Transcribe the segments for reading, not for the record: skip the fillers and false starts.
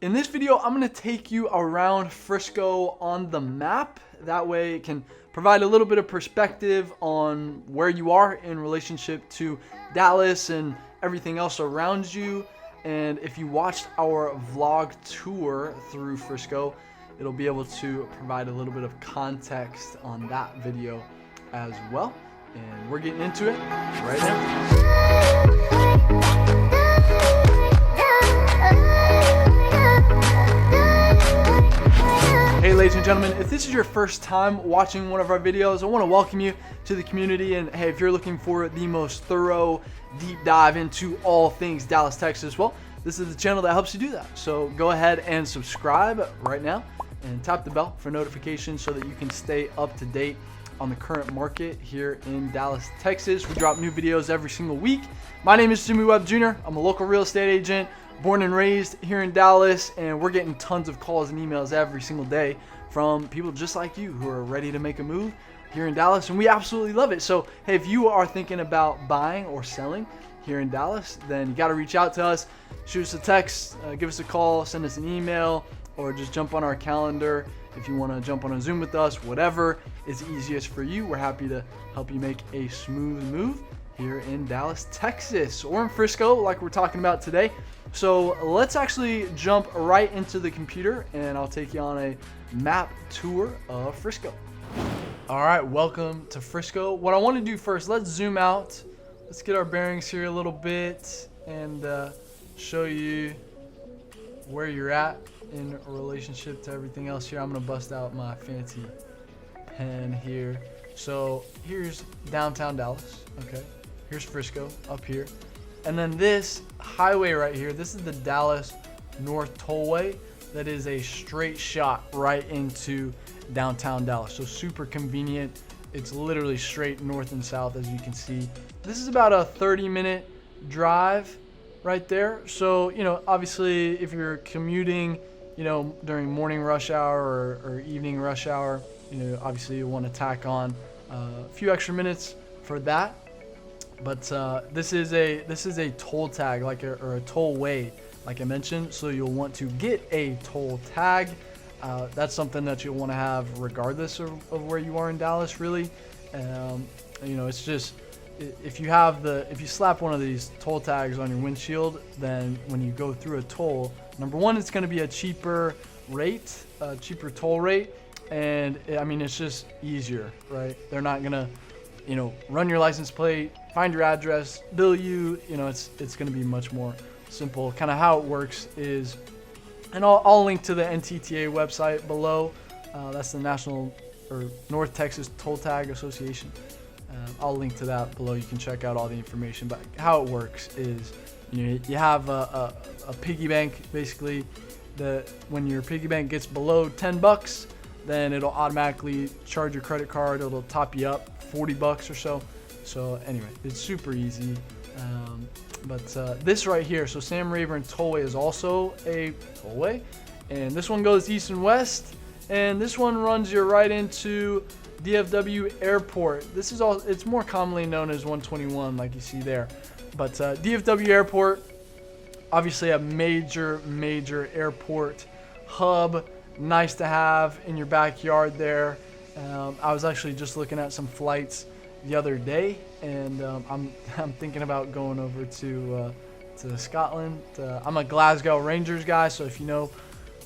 In this video, I'm going to take you around Frisco on the map. That way it can provide a little bit of perspective on where you are in relationship to Dallas and everything else around you. And if you watched our vlog tour through Frisco, it'll be able to provide a little bit of context on that video as well. And we're getting into it right now. Hey ladies and gentlemen, if this is your first time watching one of our videos, I want to welcome you to the community. And hey, if you're looking for the most thorough deep dive into all things Dallas, Texas, well, this is the channel that helps you do that. So go ahead and subscribe right now and tap the bell for notifications so that you can stay up to date on the current market here in Dallas, Texas. We drop new videos every single week. My name is Jimmy Webb Jr. I'm a local real estate agent, born and raised here in Dallas, and we're getting tons of calls and emails every single day from people just like you who are ready to make a move here in Dallas, and we absolutely love it. So hey, if you are thinking about buying or selling here in Dallas, then you got to reach out to us. Shoot us a text, give us a call, send us an email, or just jump on our calendar if you want to jump on a Zoom with us. Whatever is easiest for you, we're happy to help you make a smooth move here in Dallas, Texas, or in Frisco like we're talking about today. So let's actually jump right into the computer and I'll take you on a map tour of Frisco. All right, welcome to Frisco. What I want to do first, let's zoom out. Let's get our bearings here a little bit and show you where you're at in relationship to everything else here. I'm gonna bust out my fancy pen here. So here's downtown Dallas, okay? Here's Frisco up here. And then this highway right here, this is the Dallas North Tollway. That is a straight shot right into downtown Dallas. So super convenient. It's literally straight north and south, as you can see. This is about a 30-minute drive right there. So, you know, obviously if you're commuting, you know, during morning rush hour or evening rush hour, you know, obviously you want to tack on a few extra minutes for that. But this is a toll tag, or a tollway, like I mentioned. So you'll want to get a toll tag. That's something that you'll want to have regardless of where you are in Dallas, really. You know, it's just if you slap one of these toll tags on your windshield, then when you go through a toll, number one, it's going to be a cheaper rate, cheaper toll rate, and I mean it's just easier, right? They're not gonna, you know, run your license plate, find your address, bill you. You know, it's going to be much more simple. Kind of how it works is, and I'll link to the NTTA website below. That's the National or North Texas Toll Tag Association. I'll link to that below. You can check out all the information. But how it works is, you know, you have a piggy bank. Basically, when your piggy bank gets below $10, then it'll automatically charge your credit card. It'll top you up $40 or so. So anyway, it's super easy. But this right here, so Sam Rayburn Tollway is also a tollway, and this one goes east and west, and this one runs you right into DFW Airport. This is it's more commonly known as 121, like you see there. But DFW Airport, obviously a major airport hub, nice to have in your backyard there. I was actually just looking at some flights the other day, and I'm thinking about going over to Scotland. I'm a Glasgow Rangers guy, so if you know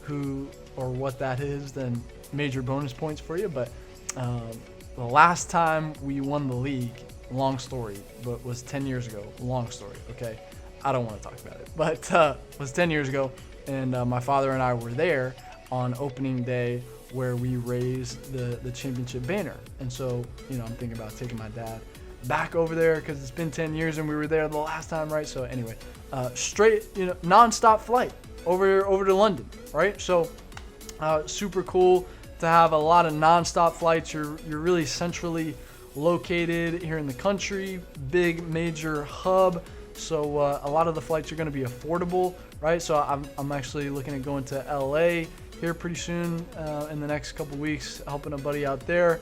who or what that is, then major bonus points for you. But the last time we won the league, long story, but was 10 years ago. Long story, okay? I don't want to talk about it, but it was 10 years ago, and my father and I were there on opening day where we raised the championship banner. And so, you know, I'm thinking about taking my dad back over there because it's been 10 years and we were there the last time, right? So anyway, straight, you know, non-stop flight over to London, right? So super cool to have a lot of non-stop flights. You're really centrally located here in the country, big major hub. So a lot of the flights are going to be affordable, right? So I'm actually looking at going to LA here pretty soon in the next couple weeks, helping a buddy out there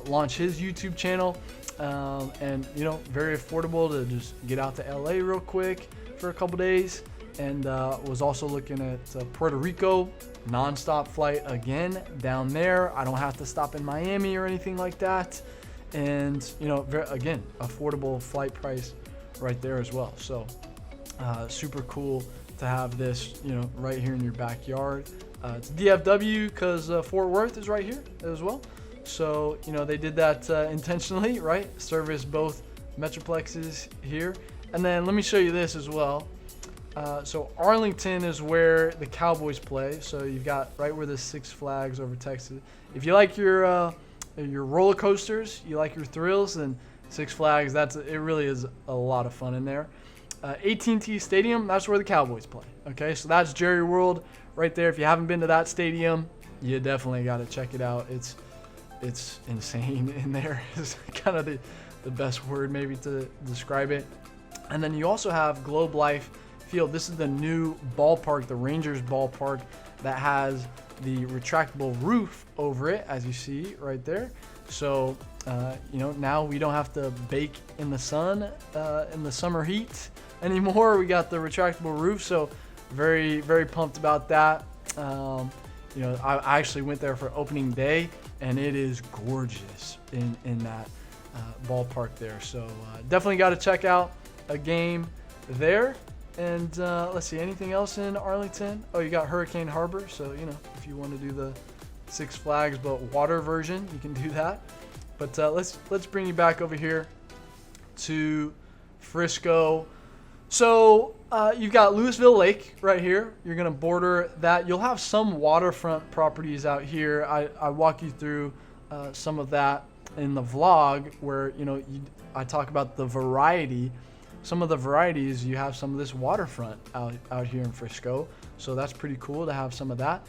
launch his YouTube channel, and you know, very affordable to just get out to LA real quick for a couple days and was also looking at Puerto Rico, non-stop flight again down there. I don't have to stop in Miami or anything like that, and you know, again, affordable flight price right there as well. So super cool to have this, you know, right here in your backyard. It's DFW because Fort Worth is right here as well. So, you know, they did that intentionally, right? Service both metroplexes here. And then let me show you this as well. So Arlington is where the Cowboys play. So you've got right where the Six Flags over Texas. If you like your roller coasters, you like your thrills, then Six Flags, it really is a lot of fun in there. AT&T Stadium, that's where the Cowboys play. Okay, so that's Jerry World right there. If you haven't been to that stadium, you definitely got to check it out. It's insane in there is kind of the best word maybe to describe it. And then you also have Globe Life Field. This is the new ballpark, the Rangers ballpark, that has the retractable roof over it, as you see right there. So you know, now we don't have to bake in the sun in the summer heat anymore. We got the retractable roof, so very, very pumped about that. You know, I actually went there for opening day, and it is gorgeous in that ballpark there. So definitely got to check out a game there. And let's see, anything else in Arlington? Oh, you got Hurricane Harbor. So, you know, if you want to do the Six Flags but water version, you can do that. But let's bring you back over here to Frisco. So you've got Louisville Lake right here. You're going to border that. You'll have some waterfront properties out here. I walk you through some of that in the vlog where, you know, I talk about the variety. Some of the varieties, you have some of this waterfront out here in Frisco. So that's pretty cool to have some of that.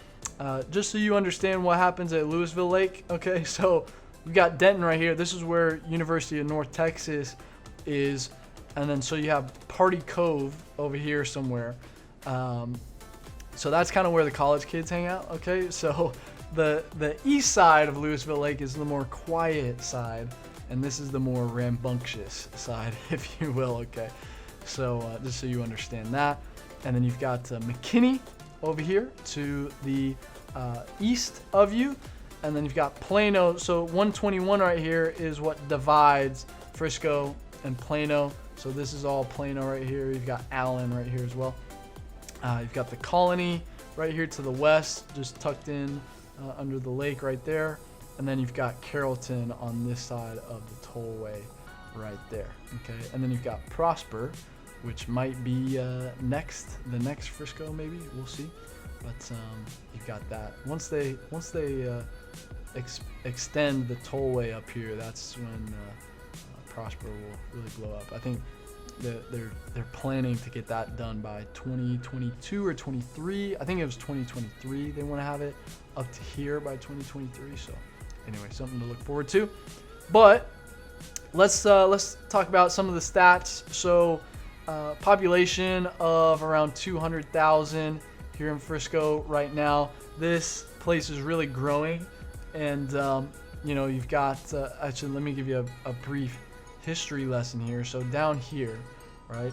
Just so you understand what happens at Louisville Lake. Okay, so you've got Denton right here. This is where University of North Texas is. And then so you have Party Cove over here somewhere. So that's kind of where the college kids hang out. Okay, so the east side of Louisville Lake is the more quiet side, and this is the more rambunctious side, if you will. Okay, so just so you understand that. And then you've got McKinney over here to the east of you, and then you've got Plano. So 121 right here is what divides Frisco and Plano. So this is all Plano right here. You've got Allen right here as well. You've got the Colony right here to the west, just tucked in under the lake right there. And then you've got Carrollton on this side of the tollway right there. Okay, and then you've got Prosper, which might be the next Frisco, maybe. We'll see. But you've got that. Once they extend the tollway up here, that's when Prosper will really blow up. I think they're planning to get that done by 2022 or 23. I think it was 2023. They want to have it up to here by 2023. So anyway, something to look forward to. But let's talk about some of the stats. So population of around 200,000 here in Frisco right now. This place is really growing, and you know, you've got actually, let me give you a brief history lesson here. So down here, right,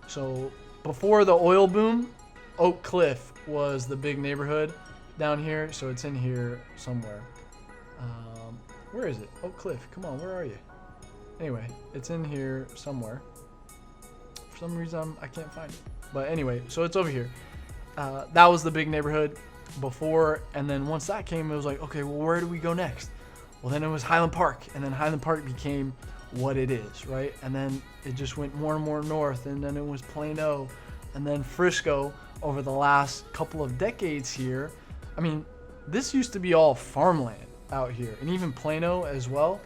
so before the oil boom, Oak Cliff was the big neighborhood down here. So it's in here somewhere. Where is it? Oak Cliff, come on, where are you? Anyway, it's in here somewhere. For some reason I can't find it, but anyway, so it's over here. That was the big neighborhood before, and then once that came, it was like, okay, well, where do we go next? Well, then it was Highland Park, and then Highland Park became what it is, right? And then it just went more and more north, and then it was Plano, and then Frisco over the last couple of decades here. I mean, this used to be all farmland out here, and even Plano as well.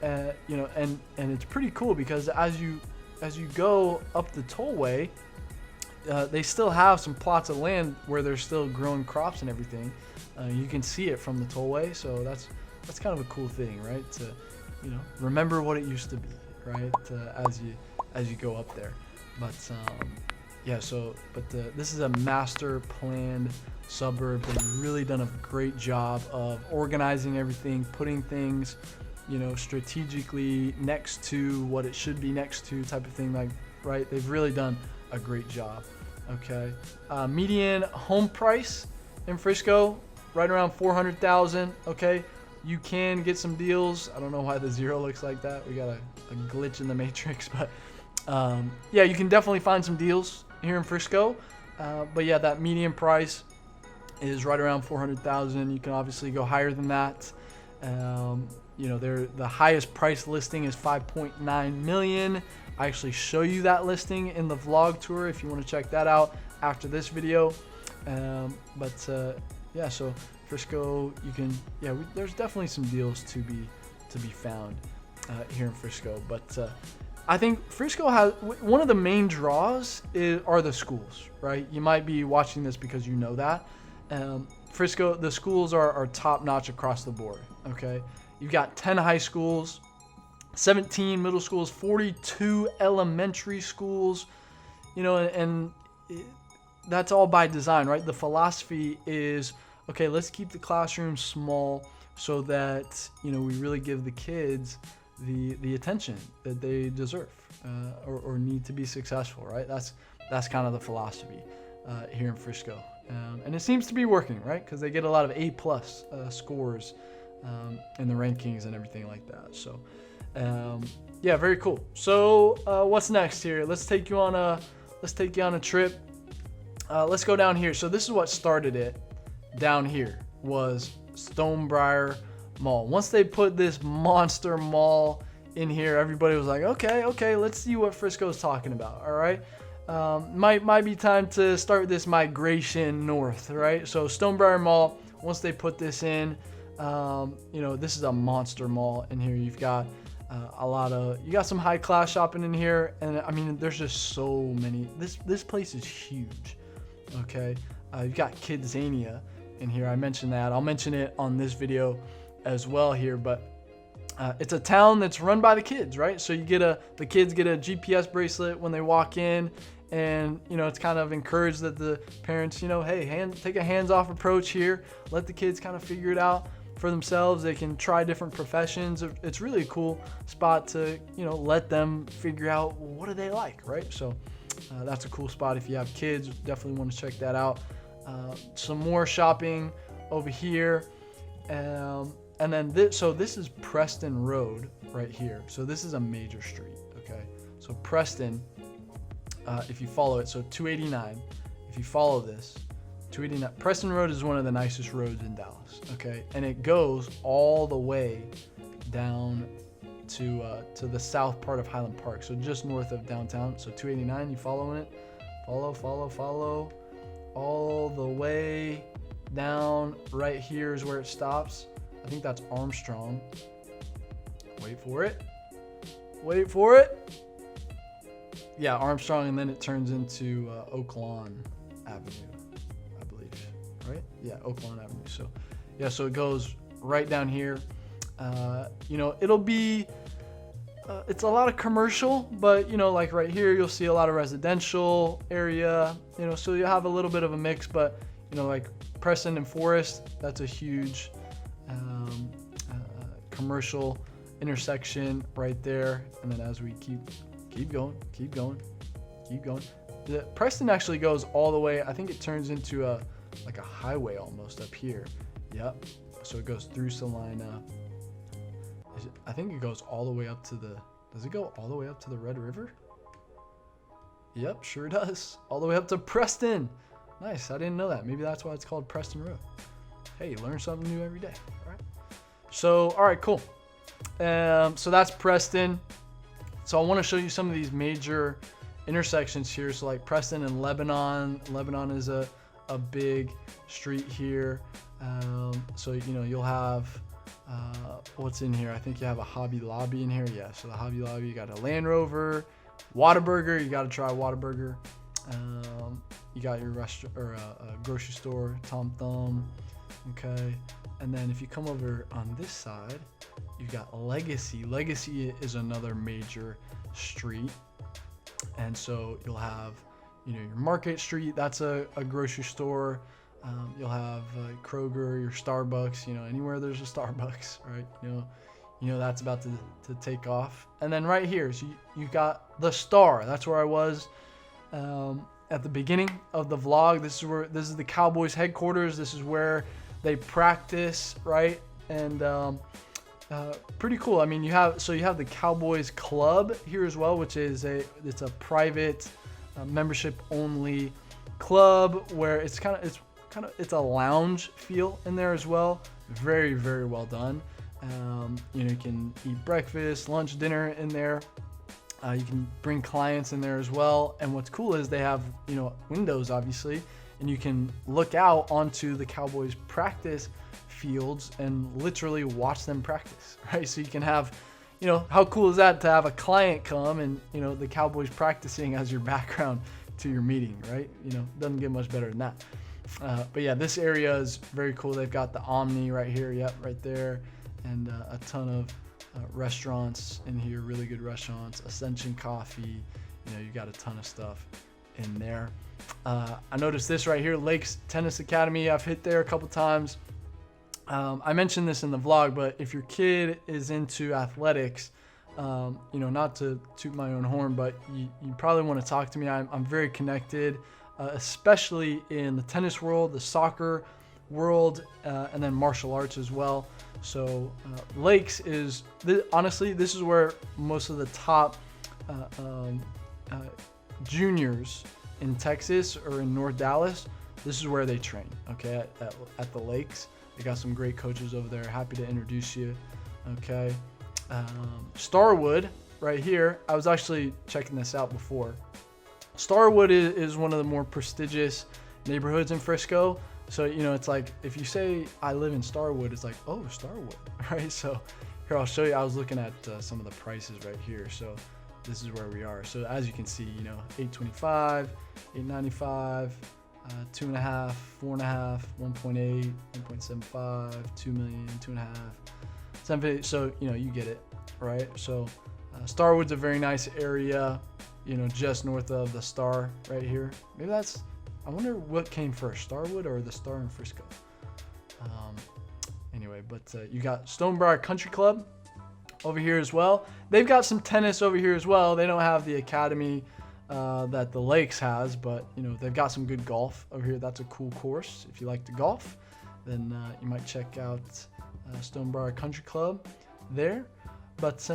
You know, and it's pretty cool because as you go up the tollway, they still have some plots of land where they're still growing crops and everything. You can see it from the tollway, so that's kind of a cool thing, right? To, you know, remember what it used to be, right? As you go up there. But yeah, so this is a master planned suburb. They've really done a great job of organizing everything, putting things, you know, strategically next to what it should be next to, type of thing, like, right? They've really done a great job. Okay. Median home price in Frisco, right around 400,000. Okay. You can get some deals. I don't know why the 0 looks like that. We got a glitch in the matrix, but yeah, you can definitely find some deals here in Frisco. But yeah, that median price is right around 400,000. You can obviously go higher than that. You know, the highest price listing is 5.9 million. I actually show you that listing in the vlog tour if you want to check that out after this video. Yeah, so Frisco, you can, yeah, there's definitely some deals to be found here in Frisco. But I think Frisco has one of the main draws are the schools, right? You might be watching this because you know that. Frisco, the schools are top notch across the board. Okay, you've got 10 high schools, 17 middle schools, 42 elementary schools. You know, and that's all by design, right? The philosophy is, okay, let's keep the classroom small so that, you know, we really give the kids the attention that they deserve or need to be successful, right? That's kind of the philosophy here in Frisco. And it seems to be working, right? Because they get a lot of A+ scores in the rankings and everything like that. So, yeah, very cool. So, what's next here? Let's take you on a trip. Let's go down here. So this is what started it. Down here was Stonebriar Mall. Once they put this monster mall in here, everybody was like, okay, let's see what Frisco's talking about. All right. Might be time to start this migration north, right? So Stonebriar Mall, once they put this in, you know, this is a monster mall in here. You've got you got some high class shopping in here, and I mean, there's just so many. This place is huge. Okay, you've got Kidzania in here. I mentioned that. I'll mention it on this video as well here, but it's a town that's run by the kids, right? So the kids get a GPS bracelet when they walk in, and you know, it's kind of encouraged that the parents, you know, hey, take a hands-off approach here. Let the kids kind of figure it out for themselves. They can try different professions. It's really a cool spot to, you know, let them figure out what do they like, right? So that's a cool spot. If you have kids, definitely want to check that out. Some more shopping over here. And then this is Preston Road right here. So this is a major street, okay? So Preston, if you follow it, so 289, if you follow this, 289, Preston Road is one of the nicest roads in Dallas, okay? And it goes all the way down to the south part of Highland Park, so just north of downtown. So 289, you following it? Follow. All the way down. Right here is where it stops. I think that's Armstrong. Wait for it. Yeah, Armstrong, and then it turns into Oak Lawn Avenue, I believe. Right? Yeah, Oak Lawn Avenue. So, yeah, so it goes right down here. You know, it'll be, it's a lot of commercial, but, you know, like right here, you'll see a lot of residential area, you know, so you'll have a little bit of a mix, but, you know, like Preston and Forest, that's a huge commercial intersection right there. And then as we keep going, Preston actually goes all the way. I think it turns into like a highway almost up here. Yep. So it goes through Salina. I think it goes all the way up to does it go all the way up to the Red River? Yep, sure does. All the way up to Preston. Nice, I didn't know that. Maybe that's why it's called Preston Road. Hey, learn something new every day, all right? So, all right, cool. So that's Preston. So I want to show you some of these major intersections here. So like Preston and Lebanon. Lebanon is a big street here. So, you know, you'll have, what's in here? I think you have a Hobby Lobby in here. Yeah, so the Hobby Lobby, you got a Land Rover. Whataburger, you got to try Whataburger. You got your restaurant or a grocery store, Tom Thumb. Okay, and then if you come over on this side, you got Legacy. Legacy is another major street, and so you'll have, you know, your Market Street. That's a grocery store. You'll have Kroger, your Starbucks. You know, anywhere there's a Starbucks, right? You know that's about to take off. And then right here, so you got the Star. That's where I was. at the beginning of the vlog, this is the Cowboys headquarters. This is where they practice, right? And pretty cool. I mean, you have the Cowboys Club here as well, which is it's a private membership only club where it's a lounge feel in there as well. Very, very well done. You can eat breakfast, lunch, dinner in there. You can bring clients in there as well. And what's cool is they have, windows obviously, and you can look out onto the Cowboys practice fields and literally watch them practice, right? So you can have, how cool is that to have a client come and, the Cowboys practicing as your background to your meeting, right? Doesn't get much better than that. But yeah, this area is very cool. They've got the Omni right here, yep, right there, and a ton of restaurants in here, really good restaurants. Ascension Coffee, you got a ton of stuff in there. I noticed this right here, Lakes Tennis Academy. I've hit there a couple times. I mentioned this in the vlog, but if your kid is into athletics, not to toot my own horn, but you probably want to talk to me. I'm very connected, especially in the tennis world, the soccer world, and then martial arts as well. So Lakes is, honestly, this is where most of the top juniors in Texas or in North Dallas, this is where they train, okay, at the Lakes. They got some great coaches over there. Happy to introduce you, okay. Starwood right here, I was actually checking this out before. Starwood is one of the more prestigious neighborhoods in Frisco. So, it's like, if you say I live in Starwood, it's like, oh, Starwood, right? So here, I'll show you. I was looking at some of the prices right here. So this is where we are. So as you can see, $825, $895, 2.5, 4.5, 1.8, 1.75, 2 million, 2.5, 750. So, you get it, right? So Starwood's a very nice area, just north of the Star right here. Maybe I wonder what came first, Starwood or the Star in Frisco. Anyway, but you got Stonebriar Country Club over here as well. They've got some tennis over here as well. They don't have the academy that the Lakes has, but they've got some good golf over here. That's a cool course. If you like to golf, then you might check out Stonebriar Country Club there. But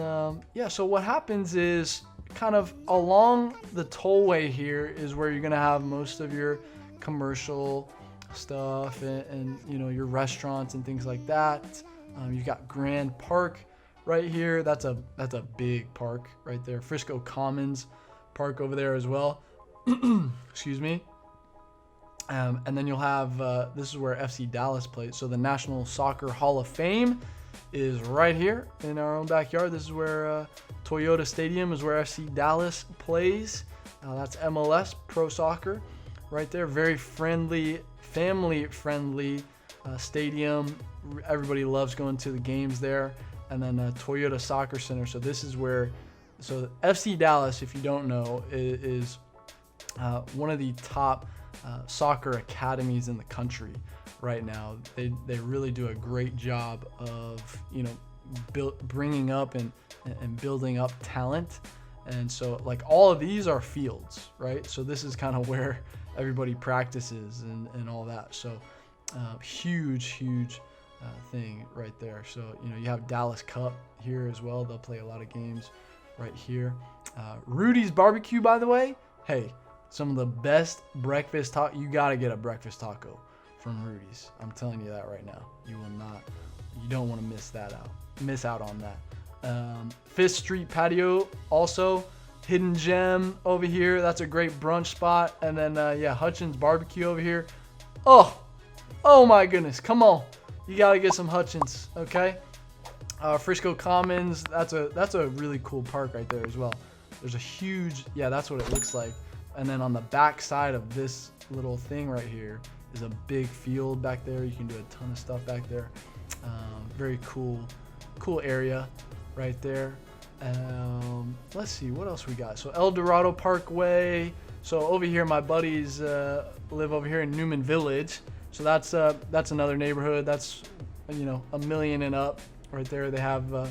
yeah, so what happens is, kind of along the tollway here is where you're gonna have most of your commercial stuff and your restaurants and things like that. You've got Grand Park right here. That's a big park right there. Frisco Commons Park over there as well. Excuse me. And then you'll have this is where FC Dallas plays. So the National Soccer Hall of Fame is right here in our own backyard. This is where Toyota Stadium is where FC Dallas plays. That's MLS Pro Soccer right there. Very friendly, family-friendly stadium. Everybody loves going to the games there. And then Toyota Soccer Center. So this is where, so FC Dallas, if you don't know, is one of the top soccer academies in the country right now. They really do a great job of bringing up and building up talent. And so like all of these are fields, right? So this is kind of where everybody practices and all that. So huge thing right there. So you have Dallas Cup here as well. They'll play a lot of games right here. Rudy's Barbecue, by the way, hey, some of the best breakfast taco. You got to get a breakfast taco from Rudy's. I'm telling you that right now. You don't want to miss out on that. Fifth Street Patio, also hidden gem over here. That's a great brunch spot. And then yeah, Hutchins Barbecue over here. Oh my goodness, come on, you gotta get some Hutchins, okay? Frisco Commons, that's a really cool park right there as well. There's a huge, yeah, that's what it looks like. And then on the back side of this little thing right here is a big field back there. You can do a ton of stuff back there. Very cool area right there. Let's see what else we got. So Dorado Parkway. So over here, my buddies live over here in Newman Village. So that's another neighborhood. That's a million and up right there. They have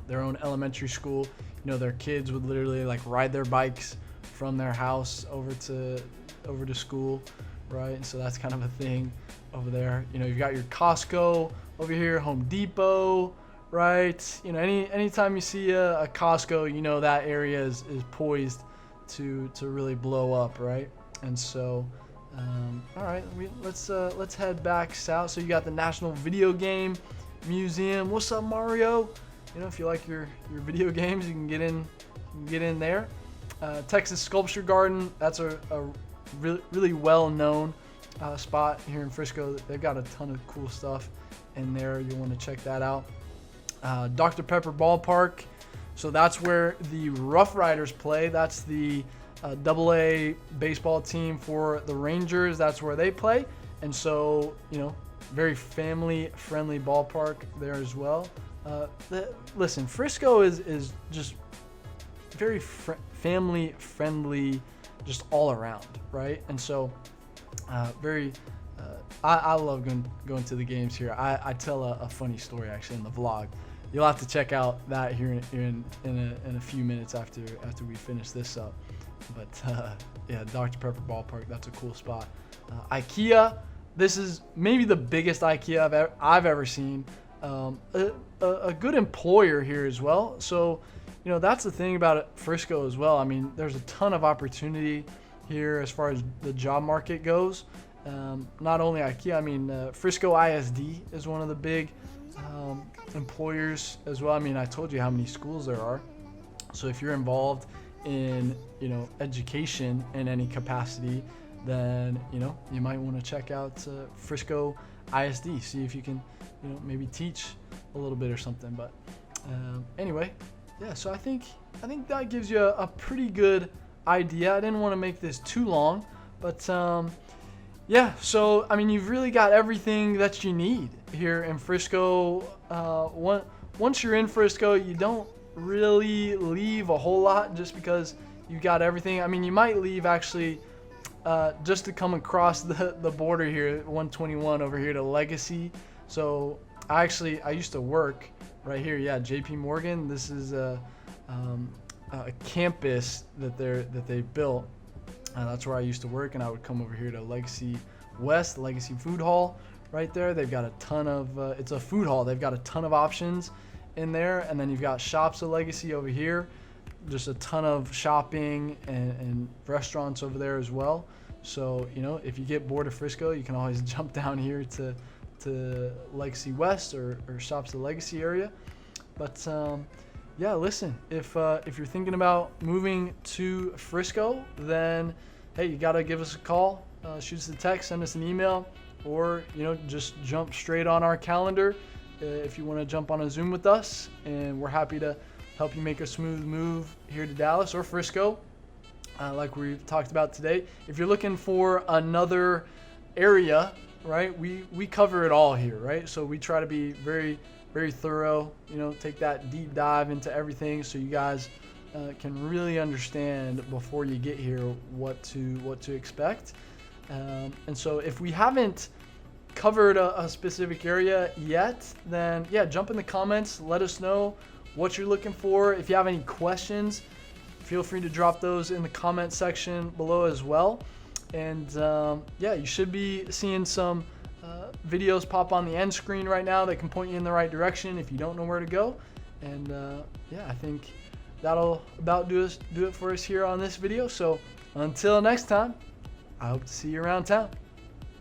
their own elementary school. Their kids would literally like ride their bikes from their house over to school, right? And so that's kind of a thing over there. You know, you've got your Costco over here, Home Depot, right? You know, anytime you see a Costco, you know that area is poised to really blow up, right? And so all right, let's head back south. So you got the National Video Game Museum. What's up, Mario? You know, if you like your video games, you can get in there. Texas Sculpture Garden, that's a really well-known spot here in Frisco. They've got a ton of cool stuff in there. You'll want to check that out. Dr. Pepper Ballpark, so that's where the Rough Riders play. That's the AA baseball team for the Rangers. That's where they play. And so, you know, very family-friendly ballpark there as well. Listen, Frisco is just very family-friendly, just all around, right? And so, I love going to the games here. I tell a funny story actually in the vlog. You'll have to check out that here in a few minutes after we finish this up. But yeah, Dr. Pepper Ballpark, that's a cool spot. IKEA, this is maybe the biggest IKEA I've ever seen. A good employer here as well. So, you know, that's the thing about Frisco as well. I mean, there's a ton of opportunity here as far as the job market goes. Not only IKEA, I mean, Frisco ISD is one of the big employers as well. I mean, I told you how many schools there are. So if you're involved in, you know, education in any capacity, then, you know, you might want to check out Frisco ISD, see if you can, you know, maybe teach a little bit or something. But anyway, yeah, so I think that gives you a pretty good idea. I didn't want to make this too long, but yeah, so I mean, you've really got everything that you need here in Frisco. Once you're in Frisco, you don't really leave a whole lot just because you got everything. I mean, you might leave actually just to come across the border here, 121 over here to Legacy. So I used to work right here. Yeah, JP Morgan. This is a campus that they built. That's where I used to work, and I would come over here to Legacy West, Legacy Food Hall right there. They've got a ton of, it's a food hall. They've got a ton of options in there. And then you've got Shops at Legacy over here. Just a ton of shopping and restaurants over there as well. So, you know, if you get bored of Frisco, you can always jump down here to Legacy West or Shops at Legacy area. But yeah, listen, if you're thinking about moving to Frisco, then hey, you gotta give us a call, shoot us a text, send us an email, or, you know, just jump straight on our calendar if you want to jump on a Zoom with us, and we're happy to help you make a smooth move here to Dallas or Frisco, like we talked about today. If you're looking for another area, right, we cover it all here, right? So we try to be very thorough, you know, take that deep dive into everything so you guys can really understand before you get here what to expect. And so if we haven't covered a specific area yet, then yeah, jump in the comments, let us know what you're looking for. If you have any questions, feel free to drop those in the comment section below as well. And yeah, you should be seeing some videos pop on the end screen right now that can point you in the right direction if you don't know where to go. And yeah, I think that'll about do it for us here on this video. So until next time, I hope to see you around town.